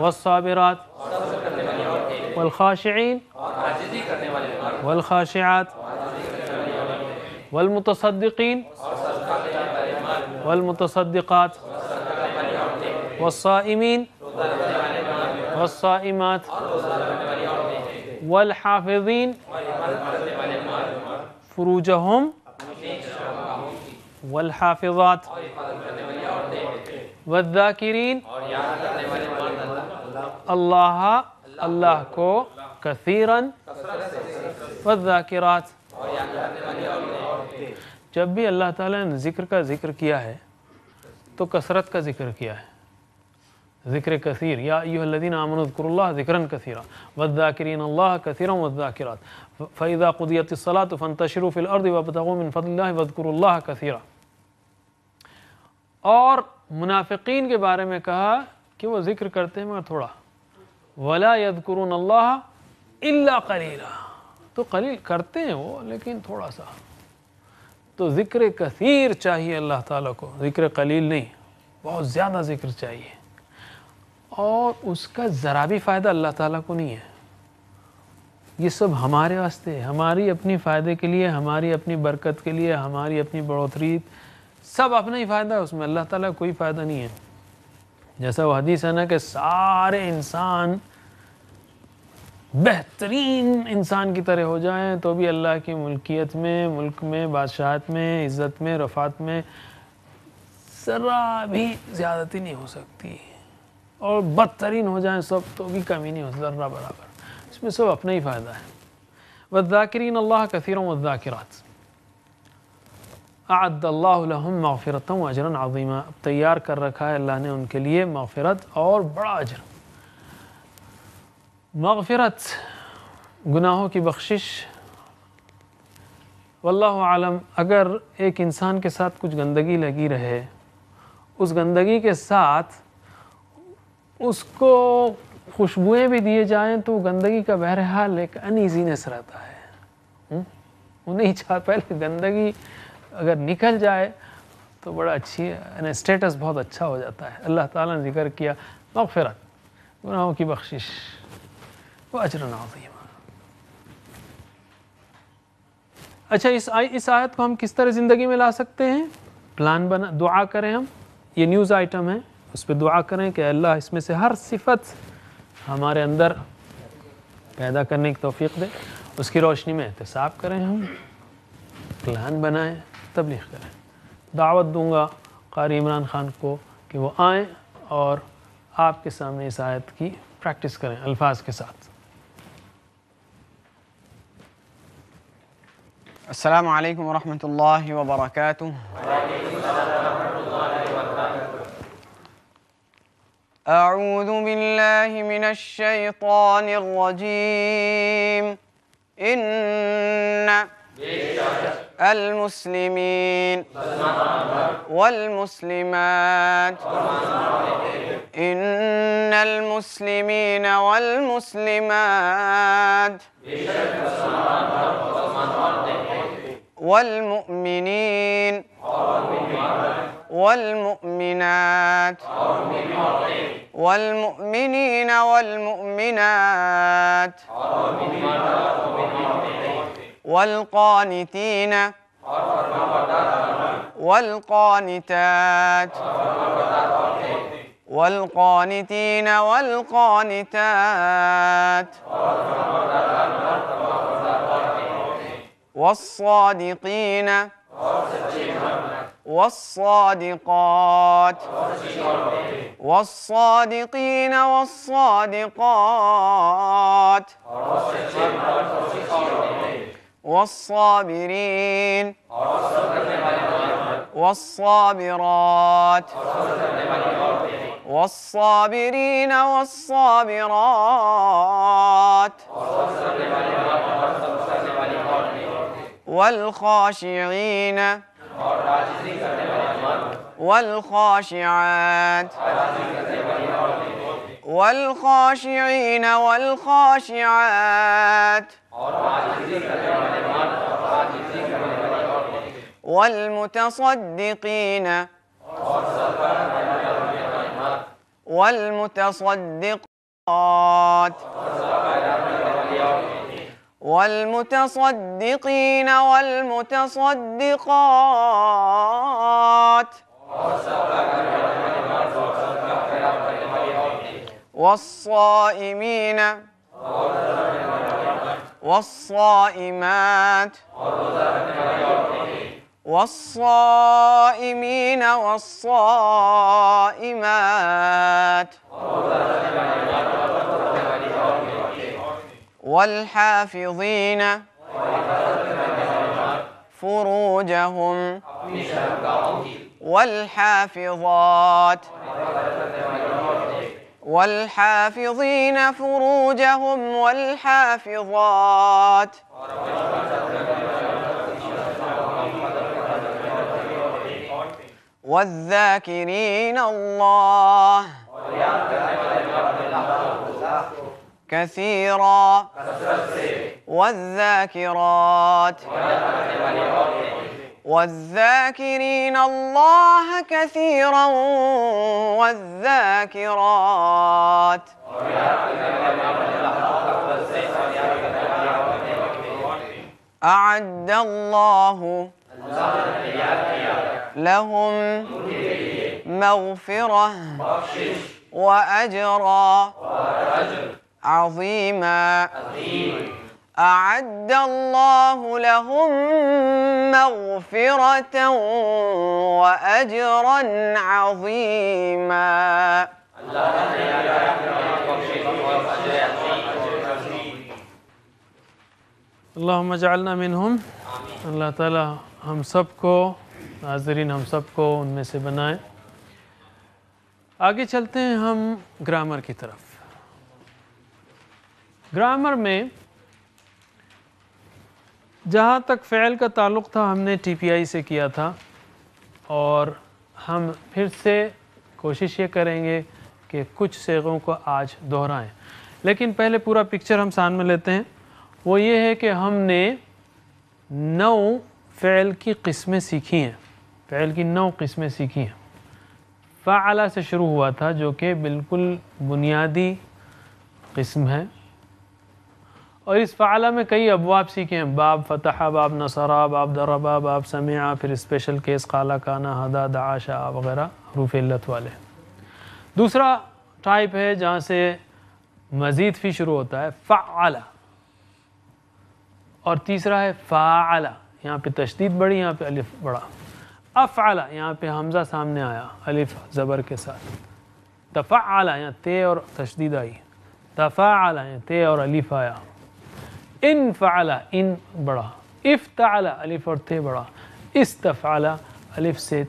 والصابرات والخاشعين والخاشعات والمتصدقين والمتصدقات والصائمين والصائمات والحافظين فروجهم والحافظات والذاکرین اللہ کو کثیراً والذاکرات. جب بھی اللہ تعالیٰ نے ذکر کا ذکر کیا ہے تو کثرت کا ذکر کیا ہے. ذکر کثیر، یا ایھا الذین آمنوا اذکروا اللہ ذکرا کثیرا والذاکرین اللہ کثیرا والذاکرات فاذا قضیت الصلاۃ فانتشروا فی الارض وابتغوا من فضل اللہ واذکروا اللہ کثیرا. اور منافقین کے بارے میں کہا کہ وہ ذکر کرتے ہیں مگر تھوڑا. ولا یذکرون اللہ الا قلیلا، تو قلیل کرتے ہیں وہ لیکن تھوڑا سا. تو ذکر کثیر چاہیے اللہ تعالیٰ کو، ذکر قلیل نہیں، بہت زیادہ ذکر چاہیے. اور اس کا ذرا بھی فائدہ اللہ تعالیٰ کو نہیں ہے. یہ سب ہمارے واسطے، ہماری اپنی فائدے کے لیے، ہماری اپنی برکت کے لیے، ہماری اپنی بڑھوتری، سب اپنا ہی فائدہ ہے اس میں، اللہ تعالیٰ کا کوئی فائدہ نہیں ہے. جیسا وہ حدیث ہے نا کہ سارے انسان بہترین انسان کی طرح ہو جائیں تو بھی اللہ کی ملکیت میں، ملک میں، بادشاہت میں، عزت میں، رفعت میں ذرا بھی زیادتی نہیں ہو سکتی. اور بدترین ہو جائیں سب تو بھی کمی نہیں ہو ذرہ برابر. اس میں سب اپنا ہی فائدہ ہے. والذاکرین اللہ کثیرا والذاکرات اعد اللہ لہم مغفرۃ واجرا عظیما. تیار کر رکھا ہے اللہ نے ان کے لیے مغفرت اور بڑا اجر. مغفرت، گناہوں کی بخشش. واللہ عالم، اگر ایک انسان کے ساتھ کچھ گندگی لگی رہے، اس گندگی کے ساتھ اس کو خوشبوئیں بھی دیے جائیں تو گندگی کا بہرحال ایک انیزینس رہتا ہے. وہ نہیں چاہتا، پہلے گندگی اگر نکل جائے تو بڑا اچھی ہے، اسٹیٹس بہت اچھا ہو جاتا ہے. اللہ تعالیٰ نے ذکر کیا مغفرت، گناہوں کی بخشش، واجر عظیم. اچھا، اس آیت کو ہم کس طرح زندگی میں لا سکتے ہیں؟ پلان بنا، دعا کریں. ہم یہ نیوز آئٹم ہے، اس پہ دعا کریں کہ اللہ اس میں سے ہر صفت ہمارے اندر پیدا کرنے کی توفیق دے. اس کی روشنی میں احتساب کریں، ہم پلان بنائیں، تبلیغ کریں. دعوت دوں گا قاری عمران خان کو کہ وہ آئیں اور آپ کے سامنے اس آیت کی پریکٹس کریں الفاظ کے ساتھ. السلام علیکم ورحمۃ اللہ وبرکاتہ. اعوذ باللہ من الشیطان الرجیم. ان المسلمین والمسلمات ان المسلمین والمسلمات والمؤمنین والمؤمنات والمؤمنین والمؤمنات والقانتین والقانتات والقانتین والقانتات والصادقین والصادقات والصادقین والصادقات والصابرین والصابرات والصابرین والصابرات والخاشعین والخاشعات والخاشعین والخاشعات والمتصدقین والمتصدق والمتصدقين والمتصدقات والصائمين والصائمات والصائمين والصائمات والحافظين فروجهم والحافظات والحافظين فروجهم والحافظات والذاكرين الله كثيرا والذاكرات والذاكرين الله كثيرا والذاكرات أعد الله لهم مغفرة وأجرا عظيما أعد الله لهم مغفرة وأجرا عظيما. اللہم اجعلنا منہم. اللہ تعالیٰ ہم سب کو، حاضرین ہم سب کو ان میں سے بنائیں. آگے چلتے ہیں ہم گرامر کی طرف. گرامر میں جہاں تک فعل کا تعلق تھا ہم نے ٹی پی آئی سے کیا تھا، اور ہم پھر سے کوشش یہ کریں گے کہ کچھ صیغوں کو آج دہرائیں. لیکن پہلے پورا پکچر ہم سامنے لیتے ہیں. وہ یہ ہے کہ ہم نے 9 فعل کی قسمیں سیکھی ہیں. فعل کی 9 قسمیں سیکھی ہیں. فعل سے شروع ہوا تھا جو کہ بالکل بنیادی قسم ہے، اور اس فعل میں کئی ابواب سیکھے ہیں. باب فتح، باب نصرہ، باب ضربہ، باب سمع، پھر اسپیشل کیس قال، کان، ہدا، دعا، شاء وغیرہ حروف علت والے. دوسرا ٹائپ ہے جہاں سے مزید فی شروع ہوتا ہے، فعل. اور تیسرا ہے فاعل، یہاں پہ تشدید بڑی، یہاں پہ الف بڑا. افعل، یہاں پہ حمزہ سامنے آیا الف زبر کے ساتھ. تفعل، یہاں تے اور تشدید آئی. تفاعل، یہاں تے اور الف آیا. انفعل، ان بڑا. افتعل، الف اور تے بڑا. استفعل، الف سے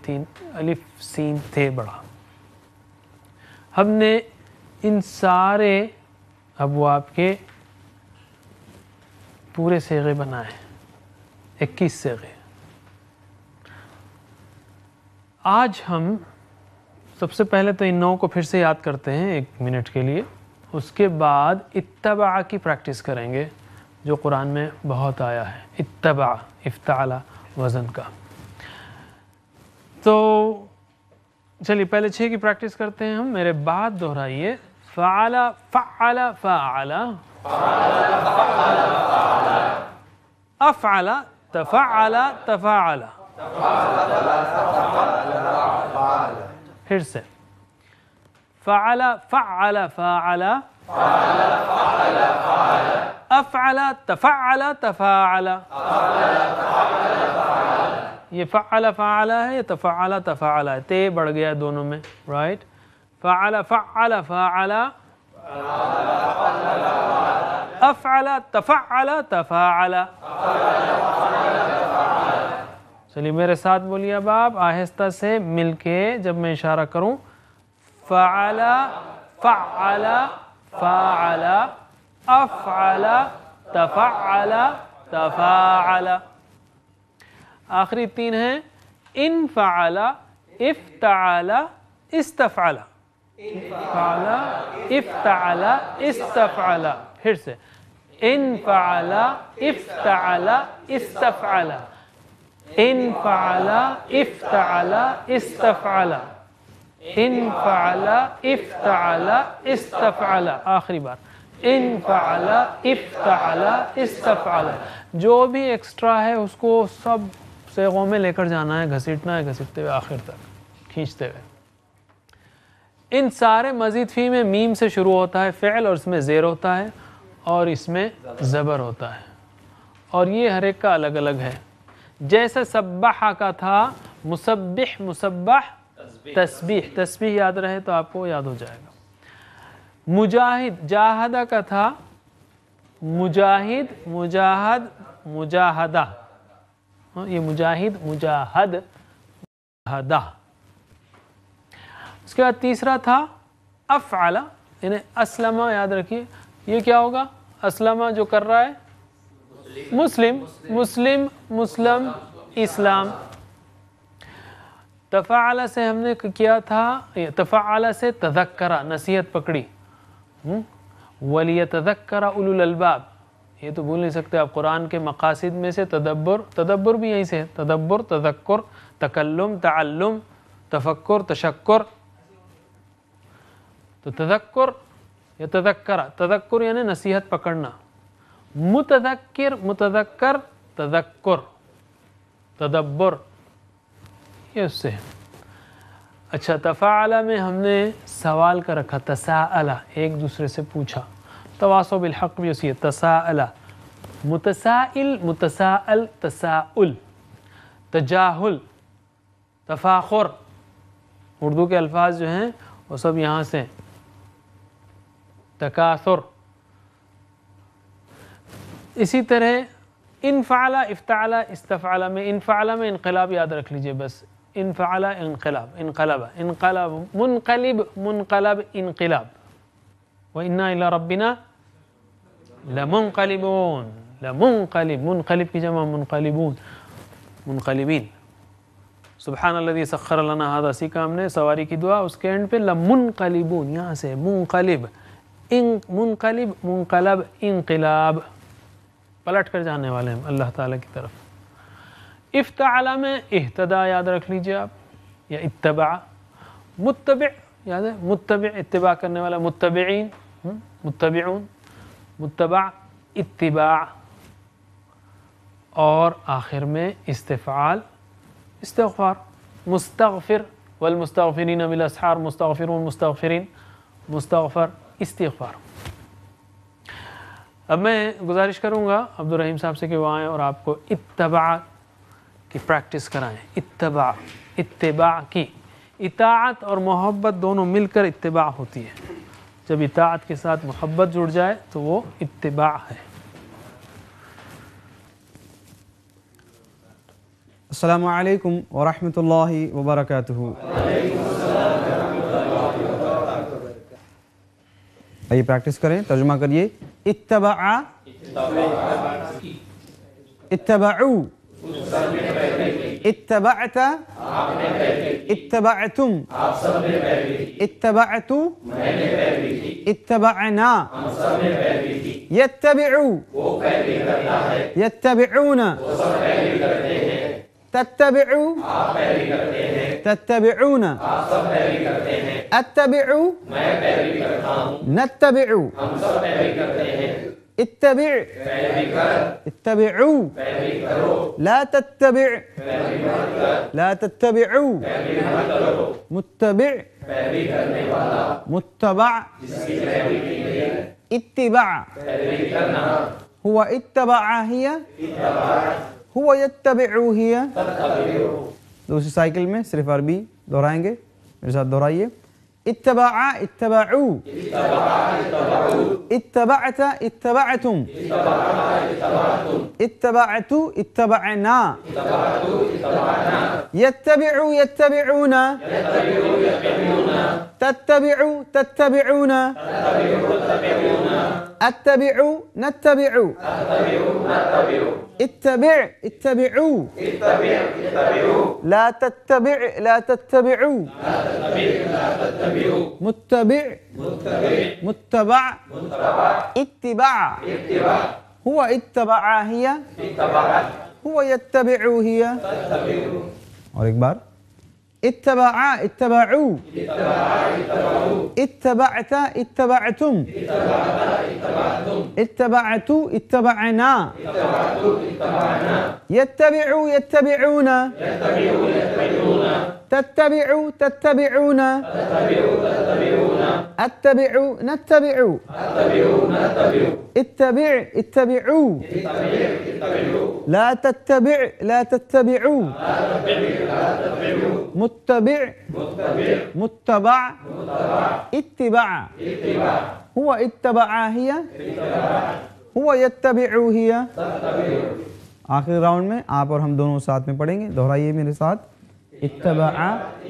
الف سین تے بڑا. ہم نے ان سارے ابواب کے پورے صیغے بنائے، 21 صیغے. آج ہم سب سے پہلے تو ان 9 کو پھر سے یاد کرتے ہیں 1 منٹ کے لیے. اس کے بعد اتبع کی پریکٹس کریں گے جو قرآن میں بہت آیا ہے. اتبع، افتعل وزن کا. تو چلیے پہلے 6 کی پریکٹس کرتے ہیں ہم. میرے بعد دہرائیے. فعل، فعل، فاعل. افعل، تفعل، تفاعل. پھر سے فعل، فعل، فاعل. افعل، تفعل، تفاعل. یہ فعل فعل ہے، یہ تفعل تفاعل ہے. تے بڑھ گیا دونوں میں، رائٹ. فعل، فعل، فاعل. افعل، تفعل، تفاعل. چلیے میرے ساتھ بولیے اب آپ آہستہ سے مل کے جب میں اشارہ کروں. فعل، فعل، فاعل. افعل، تفعل، تفاعل. آخری 3 ہیں انفعل، افتعل، استفعل. انفعل، افتعل، استفعل. پھر سے انفعل، افتعل، استفعل. انفعل، افتعل، استفعل. ان فعل افتعل استفعل. آخری بار ان فعل افتعل استفعل. جو بھی ایکسٹرا ہے اس کو سب صیغوں میں لے کر جانا ہے, گھسیٹنا ہے, گھسیٹتے ہوئے آخر تک کھینچتے ہوئے. ان سارے مزید فی میں میم سے شروع ہوتا ہے فعل, اور اس میں زیر ہوتا ہے اور اس میں زبر ہوتا ہے, اور یہ ہر ایک کا الگ الگ ہے. جیسے سبح کا تھا مسبح مسبح تسبیح, تسبیح یاد رہے تو آپ کو یاد ہو جائے گا. مجاہد جاہدہ کا تھا مجاہد مجاہد مجاہدہ, یہ مجاہد مجاہد مجاہدہ. اس کے بعد تیسرا تھا افعل, یعنی اسلمہ, یاد رکھیے یہ کیا ہوگا, اسلمہ جو کر رہا ہے مسلم, مسلم مسلم اسلام. تفعل سے ہم نے کیا تھا, تفعل سے تذکرہ نصیحت پکڑی. وَلِيَتَذَكَّرَ أُولُو الْأَلْبَابِ, یہ تو بھول نہیں سکتے آپ, قرآن کے مقاصد میں سے تدبر, تدبر بھی یہیں سے ہے, تدبر, تذکر, تکلم, تعلم, تفکر, تشکر. تو تذکر یا تذکرہ, تذکر یعنی نصیحت پکڑنا, متذکر متذکر تذکر تدبر, یہ اس سے ہے. اچھا تفاعل میں ہم نے سوال کا رکھا, تساءل ایک دوسرے سے پوچھا, تواصوا بالحق بھی اسی ہے, تساءل متسائل متساءل تساؤل, تجاہل تفاخر, اردو کے الفاظ جو ہیں وہ سب یہاں سے, تکاثر. اسی طرح انفعل افتعل استفعل میں, انفعل میں انقلاب یاد رکھ لیجئے بس, انفعل انقلاب, انقلب انقلب, منقلب منقلب انقلاب. وَإِنَّا إِلَىٰ رَبِّنَا لَمُنقلبون, لمنقلب, منقلب کی جمع منقلبون, منقلبین. سبحان الذی سخر لنا هذا, سیکھا ہم نے سواری کی دعا, اس کے اینڈ پہ لمنقلبون, یہاں سے منقلب, منقلب منقلب انقلاب, پلٹ کر جانے والے ہیں اللہ تعالیٰ کی طرف. افتعل میں اہتدا یاد رکھ لیجئے آپ, یا اتبع. متبع یاد ہے, متبع اتباع کرنے والا, متبعین متبعون, متبع اتباع. اور آخر میں استفعال استغفار, مستغفر والمستغفرین بالاسحار, مستغفرون مستغفرین, مستغفر استغفار. اب میں گزارش کروں گا عبدالرحیم صاحب سے کہ وہ آئیں اور آپ کو اتباع کی پریکٹس کرائیں. اتباع, اتباع کی, اطاعت اور محبت دونوں مل کر اتباع ہوتی ہے. جب اطاعت کے ساتھ محبت جڑ جائے تو وہ اتباع ہے. السلام علیکم ورحمۃ اللہ وبرکاتہ. آئیے پریکٹس کریں, ترجمہ کریے. اتبع اتبعوا اتبعت اتبعتم اتبعت اتبعنا يتبعوا يتبعون تتبعوا تتبعون اتبعوا نتبعوا اتبع اتبعوا لا تتبع لا تتبعوا متبع متبع اتبع هو اتبع هي هو يتبع هي. دوسری سائیکل میں صرف عربی دہرائیں گے, میرے ساتھ دہرائیے. اتبع اتبعوا اتبعت اتبعتم اتبعت اتبعنا يتبعوا يتبعون تتبعوا تتبعون اتبعوا نتبعوا اتبع اتبعوا لا تتبع لا تتبعوا متبع متبع اتباع هو اتبع هي هو يتبع هي. اور ایک بار اتبع اتبعوا اتبعت اتبعتم اتبعت اتبعنا يتبع يتبعون تتبع تتبعون اتبع نتبع اتبع اتبعوا لا تتبع لا تتبعوا متبع متبع اتبع هو اتبع هي هو يتبع هي آخری راؤنڈ میں آپ اور ہم دونوں ساتھ میں پڑھیں گے. دہرائیے میرے ساتھ. اتبع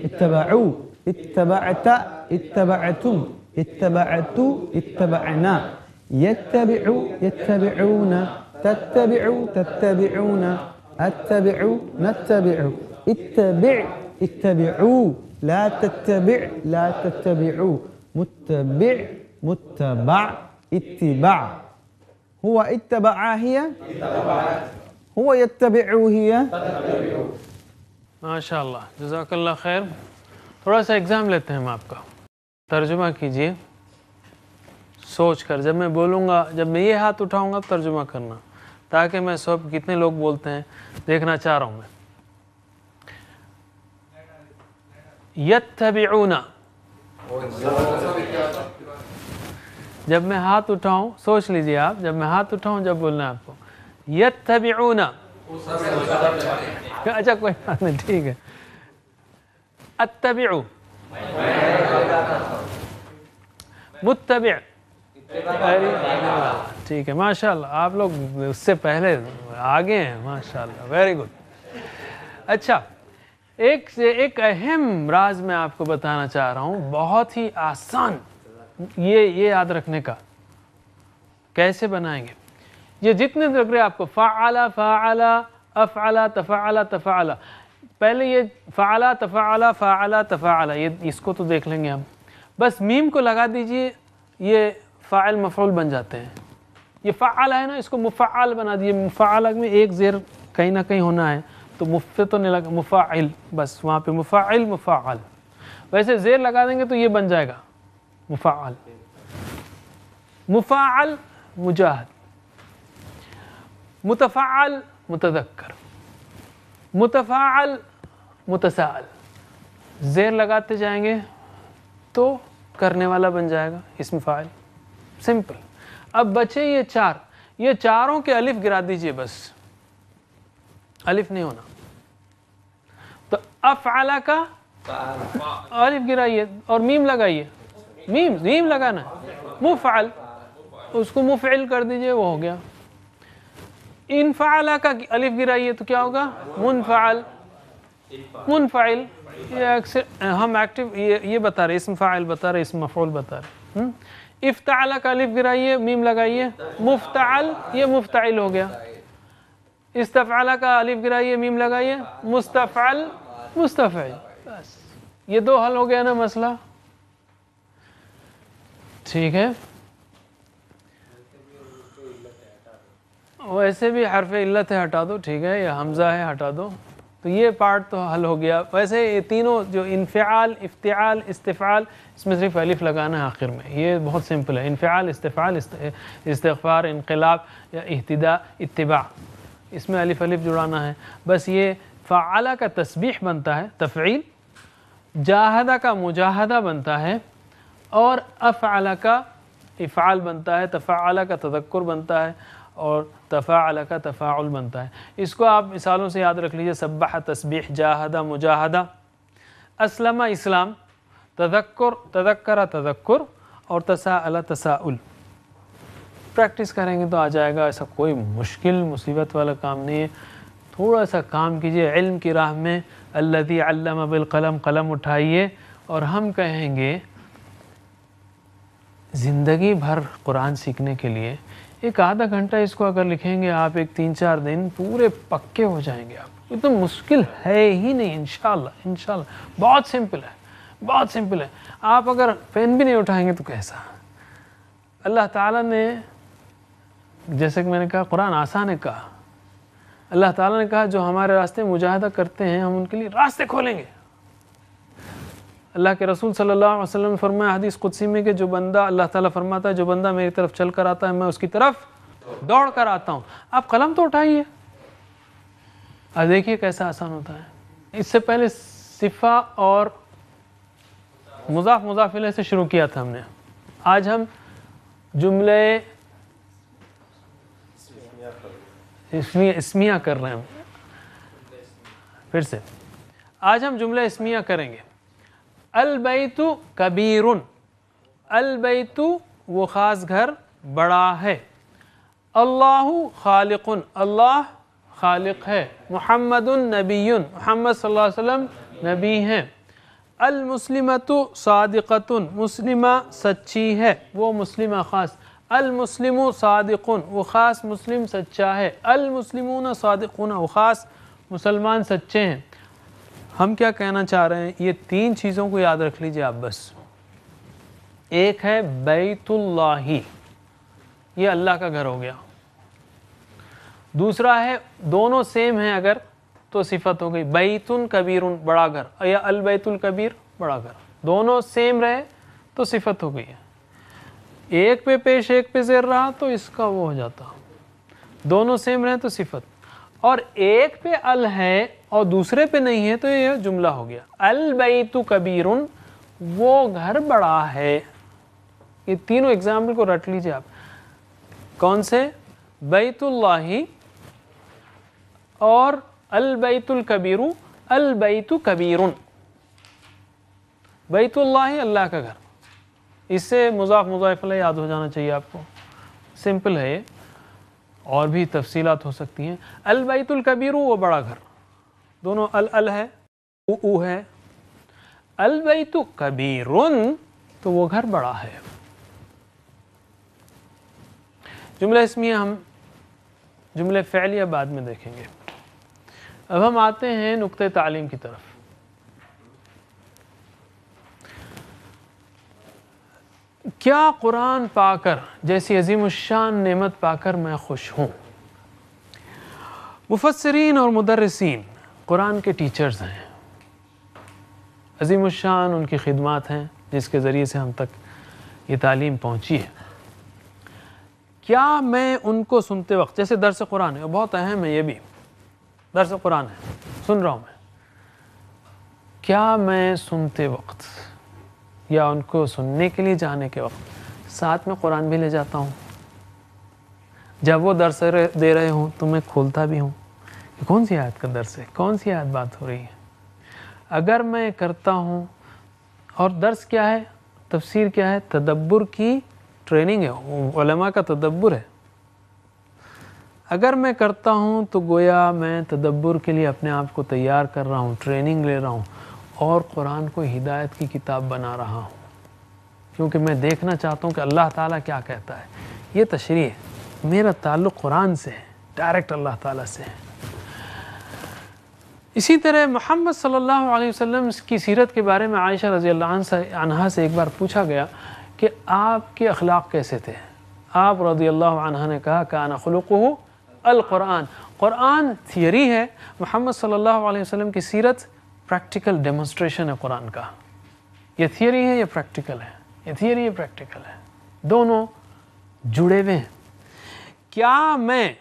اتبعوا اتبعت اتبعتم اتبعت اتبعنا يتبع يتبعون تتبع تتبعون اتبع نتبع اتبع اتبعوا لا تتبع لا تتبعوا متبع متبع اتباع هو اتبع هي هو يتبع هي. ماشاء اللہ جزاک اللہ خیر. تھوڑا سا ایگزام لیتے ہیں ہم آپ کا. ترجمہ کیجئے سوچ کر. جب میں بولوں گا, جب میں یہ ہاتھ اٹھاؤں گا ترجمہ کرنا, تاکہ میں سب کتنے لوگ بولتے ہیں دیکھنا چاہ رہا ہوں میں. یتبعون, جب میں ہاتھ اٹھاؤں سوچ لیجئے آپ, جب میں ہاتھ اٹھاؤں جب بولنا ہے آپ کو. یتبعون, اچھا کوئی بات نہیں, ٹھیک ہے. اتبع, متبع, ٹھیک ہے ماشاءاللہ. آپ لوگ اس سے پہلے آگے ہیں ماشاءاللہ, ویری گڈ. اچھا, ایک اہم راز میں آپ کو بتانا چاہ رہا ہوں, بہت ہی آسان, یہ یاد رکھنے کا. کیسے بنائیں گے یہ جتنے لگ رہے آپ کو, فعل فاعل افعل تفعل تفعل. پہلے یہ فعل تفعل فاعل تفعل, یہ اس کو تو دیکھ لیں گے ہم. بس میم کو لگا دیجئے, یہ فاعل مفعول بن جاتے ہیں. یہ فعل ہے نا, اس کو مفعل بنا دیجئے. مفعل میں ایک زیر کہیں نہ کہیں ہونا ہے, تو مفع تو نہیں لگا, مفاعل, بس وہاں پہ مفاعل مفاعل. ویسے زیر لگا دیں گے تو یہ بن جائے گا مفاعل. مفاعل مجاہد, متفعل متذکر, متفاعل متساءل. زیر لگاتے جائیں گے تو کرنے والا بن جائے گا اسم فاعل. سمپل. اب بچے یہ چار, یہ چاروں کے الف گرا دیجئے, بس الف نہیں ہونا. تو افعل کا الف گرائیے اور میم لگائیے, میم لگانا. مفعل, اس کو مفعل کر دیجئے, وہ ہو گیا. انفعل کا الف گرائیے تو کیا ہوگا, منفعل, منفعل. یہ اکثر ہم ایکٹیو یہ بتا رہے, اسم فاعل بتا رہے, اسم مفعول بتا رہے. افتعل کا الف گرائیے, میم لگائیے, مفتعل, یہ مفتعل ہو گیا. استفعل کا الف گرائیے, میم لگائیے, مستفعل مستفعل. بس یہ دو حل ہو گیا نا مسئلہ. ٹھیک ہے. ویسے بھی حرف علت ہے, ہٹا دو, ٹھیک ہے, یا حمزہ ہے, ہٹا دو. تو یہ پارٹ تو حل ہو گیا. ویسے یہ تینوں جو انفعال, افتعال, استفعال, اس میں صرف الف لگانا ہے آخر میں. یہ بہت سمپل ہے. انفعال, استفعال, استغفار, انقلاب یا اہتداء, اتباع, اس میں الف جڑانا ہے. بس یہ فعل کا تسبیح بنتا ہے تفعیل, جاہدہ کا مجاہدہ بنتا ہے, اور افعل کا افعال بنتا ہے, تفعل کا تذکر بنتا ہے, اور تفاعل کا تفاعل بنتا ہے. اس کو آپ مثالوں سے یاد رکھ لیجئے. سبح تسبیح, جاہدہ مجاہدہ, اسلم اسلام, تذکر تذکر تذکر, اور تساءل تساؤل. پریکٹس کریں گے تو آ جائے گا. ایسا کوئی مشکل مصیبت والا کام نہیں ہے. تھوڑا سا کام کیجئے علم کی راہ میں. الذی علم بالقلم, قلم اٹھائیے. اور ہم کہیں گے زندگی بھر قرآن سیکھنے کے لیے ایک آدھا گھنٹہ اس کو اگر لکھیں گے آپ, ایک 3-4 دن پورے پکے ہو جائیں گے آپ. اتنا مشکل ہے ہی نہیں انشاءاللہ. انشاءاللہ بہت سمپل ہے, بہت سمپل ہے. آپ اگر پین بھی نہیں اٹھائیں گے تو کیسا. اللہ تعالیٰ نے, جیسے کہ میں نے کہا قرآن آسان ہے کہا, اللہ تعالیٰ نے کہا جو ہمارے راستے مجاہدہ کرتے ہیں ہم ان کے لیے راستے کھولیں گے. اللہ کے رسول صلی اللہ علیہ وسلم نے فرمایا حدیث قدسی میں کہ جو بندہ، اللہ تعالیٰ فرماتا ہے جو بندہ میری طرف چل کر آتا ہے میں اس کی طرف دوڑ کر آتا ہوں. آپ قلم تو اٹھائیے، اب دیکھیے کیسا آسان ہوتا ہے. اس سے پہلے صفہ اور مضاف مضاف الیہ سے شروع کیا تھا ہم نے. آج ہم جملے اسمیہ کر رہے ہیں. پھر سے آج ہم جملہ اسمیہ کریں گے. البیت کبیر، البیت وہ خاص گھر بڑا ہے. اللہ خالق، اللہ خالق ہے. محمد نبی، محمد صلی اللہ علیہ وسلم نبی ہیں. المسلمۃ صادقۃ، مسلمہ سچی ہے، وہ مسلمہ خاص. المسلم صادق، وہ خاص مسلم سچا ہے. المسلمون صادقون، وہ خاص مسلمان سچے ہیں. ہم کیا کہنا چاہ رہے ہیں؟ یہ تین چیزوں کو یاد رکھ لیجئے آپ بس. ایک ہے بیت اللہ، یہ اللہ کا گھر ہو گیا. دوسرا ہے دونوں سیم ہیں اگر تو صفت ہو گئی بیتن کبیر، بڑا گھر، یا البیت الکبیر بڑا گھر. دونوں سیم رہے تو صفت ہو گئی ہے. ایک پہ پیش ایک پہ زیر رہا تو اس کا وہ ہو جاتا. دونوں سیم رہے تو صفت، اور ایک پہ ال ہے اور دوسرے پہ نہیں ہے تو یہ جملہ ہو گیا. البیت کبیر، وہ گھر بڑا ہے. یہ تینوں ایگزامپل کو رٹ لیجئے آپ. کون سے؟ بیت اللہ اور البیت الکبیر. البیت کبیر، بیت اللہ اللہ کا گھر. اس سے مضاف مضاف الیہ یاد ہو جانا چاہیے آپ کو. سمپل ہے یہ، اور بھی تفصیلات ہو سکتی ہیں. البیت الکبیر وہ بڑا گھر، دونوں ال ہے او ہے. البیت کبیر تو وہ گھر بڑا ہے. جملہ اسمیہ ہم جملے فعلیہ بعد میں دیکھیں گے. اب ہم آتے ہیں نقطہ تعلیم کی طرف. کیا قرآن پا کر جیسی عظیم الشان نعمت پا کر میں خوش ہوں. مفسرین اور مدرسین قرآن کے ٹیچرز ہیں، عظیم الشان ان کی خدمات ہیں جس کے ذریعے سے ہم تک یہ تعلیم پہنچی ہے. کیا میں ان کو سنتے وقت، جیسے درس قرآن ہے، بہت اہم ہے، یہ بھی درس قرآن ہے، سن رہا ہوں میں، کیا میں سنتے وقت یا ان کو سننے کے لیے جانے کے وقت ساتھ میں قرآن بھی لے جاتا ہوں؟ جب وہ درس دے رہے ہوں تو میں کھولتا بھی ہوں کہ کون سی آیت کا درس ہے، کون سی آیت بات ہو رہی ہے. اگر میں کرتا ہوں، اور درس کیا ہے، تفسیر کیا ہے، تدبر کی ٹریننگ ہے، علماء کا تدبر ہے. اگر میں کرتا ہوں تو گویا میں تدبر کے لیے اپنے آپ کو تیار کر رہا ہوں، ٹریننگ لے رہا ہوں، اور قرآن کو ہدایت کی کتاب بنا رہا ہوں، کیونکہ میں دیکھنا چاہتا ہوں کہ اللہ تعالیٰ کیا کہتا ہے. یہ تشریح ہے، میرا تعلق قرآن سے ہے، ڈائریکٹ اللہ تعالیٰ سے ہے. اسی طرح محمد صلی اللہ علیہ وسلم کی سیرت کے بارے میں عائشہ رضی اللہ عنہا سے ایک بار پوچھا گیا کہ آپ کے اخلاق کیسے تھے. آپ رضی اللہ عنہ نے کہا کان خلقہ القرآن. قرآن تھیوری ہے، محمد صلی اللہ علیہ وسلم کی سیرت پریکٹیکل ڈیمونسٹریشن ہے قرآن کا. یہ تھیوری ہے، یہ پریکٹیکل ہے، یہ تھیوری یہ پریکٹیکل ہے، دونوں جڑے ہوئے ہیں. کیا میں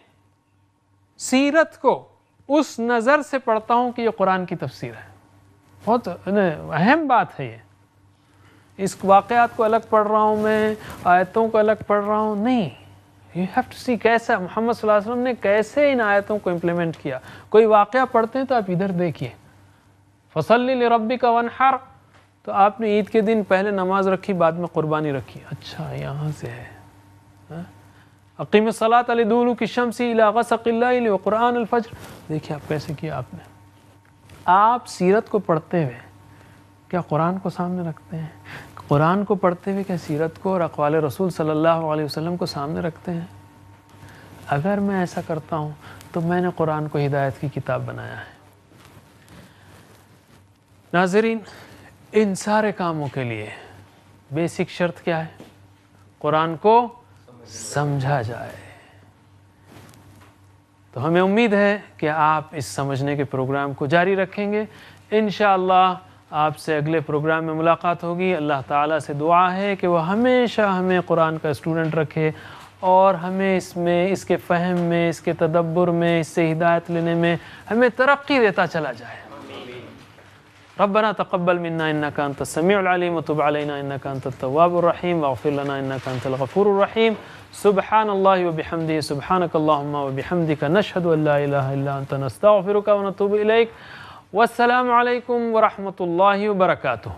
سیرت کو اس نظر سے پڑھتا ہوں کہ یہ قرآن کی تفسیر ہے؟ بہت اہم بات ہے یہ. اس واقعات کو الگ پڑھ رہا ہوں میں، آیتوں کو الگ پڑھ رہا ہوں، نہیں. یو ہیو ٹو سی کیسا محمد صلی اللہ علیہ وسلم نے کیسے ان آیتوں کو امپلیمنٹ کیا. کوئی واقعہ پڑھتے ہیں تو آپ ادھر دیکھیے، فصلی لربک وانحر، تو آپ نے عید کے دن پہلے نماز رکھی بعد میں قربانی رکھی. اچھا یہاں سے ہے. اقیم الصلاۃ لدلوک الشمس الی غسق اللیل وقرآن الفجر. دیکھیے آپ کیسے کیا آپ نے. آپ سیرت کو پڑھتے ہوئے کیا قرآن کو سامنے رکھتے ہیں؟ قرآن کو پڑھتے ہوئے کیا سیرت کو اور اقوال رسول صلی اللہ علیہ وسلم کو سامنے رکھتے ہیں؟ اگر میں ایسا کرتا ہوں تو میں نے قرآن کو ہدایت کی کتاب بنایا ہے. ناظرین، ان سارے کاموں کے لیے بیسک شرط کیا ہے؟ قرآن کو سمجھا جائے. تو ہمیں امید ہے کہ آپ اس سمجھنے کے پروگرام کو جاری رکھیں گے. انشاءاللہ آپ سے اگلے پروگرام میں ملاقات ہوگی. اللہ تعالیٰ سے دعا ہے کہ وہ ہمیشہ ہمیں قرآن کا اسٹوڈنٹ رکھے اور ہمیں اس کے فہم میں، اس کے تدبر میں، اس سے ہدایت لینے میں ہمیں ترقی دیتا چلا جائے. ربنا تقبل منا انك انت السميع العليم وتب علينا انك انت التواب الرحيم واغفر لنا انك انت الغفور الرحيم. سبحان الله وبحمده سبحانك اللهم وبحمدك نشهد ان لا اله الا انت نستغفرك ونتوب اليك. والسلام عليكم ورحمة الله وبركاته.